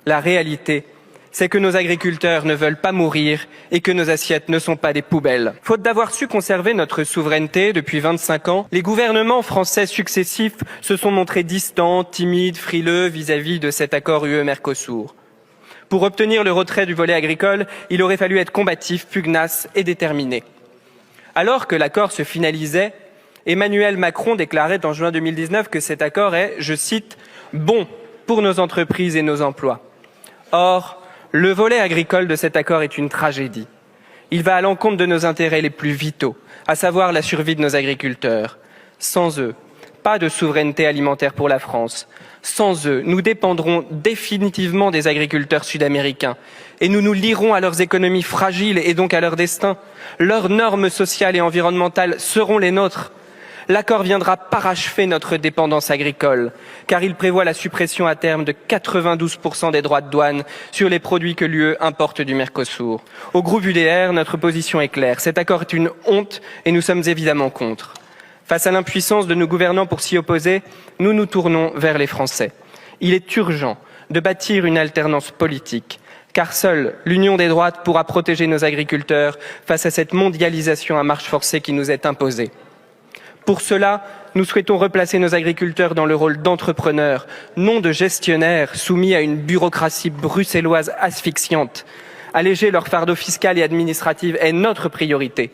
La réalité, c'est que nos agriculteurs ne veulent pas mourir et que nos assiettes ne sont pas des poubelles. Faute d'avoir su conserver notre souveraineté depuis 25 ans, les gouvernements français successifs se sont montrés distants, timides, frileux vis-à-vis de cet accord UE-Mercosur. Pour obtenir le retrait du volet agricole, il aurait fallu être combatif, pugnace et déterminé. Alors que l'accord se finalisait, Emmanuel Macron déclarait en juin 2019 que cet accord est, je cite, « bon pour nos entreprises et nos emplois ». Or, le volet agricole de cet accord est une tragédie. Il va à l'encontre de nos intérêts les plus vitaux, à savoir la survie de nos agriculteurs. Sans eux, pas de souveraineté alimentaire pour la France. Sans eux, nous dépendrons définitivement des agriculteurs sud-américains et nous nous lierons à leurs économies fragiles et donc à leur destin. Leurs normes sociales et environnementales seront les nôtres. L'accord viendra parachever notre dépendance agricole, car il prévoit la suppression à terme de 92% des droits de douane sur les produits que l'UE importe du Mercosur. Au groupe UDR, notre position est claire. Cet accord est une honte et nous sommes évidemment contre. Face à l'impuissance de nos gouvernants pour s'y opposer, nous nous tournons vers les Français. Il est urgent de bâtir une alternance politique, car seule l'union des droites pourra protéger nos agriculteurs face à cette mondialisation à marche forcée qui nous est imposée. Pour cela, nous souhaitons replacer nos agriculteurs dans le rôle d'entrepreneurs, non de gestionnaires soumis à une bureaucratie bruxelloise asphyxiante. Alléger leur fardeau fiscal et administratif est notre priorité.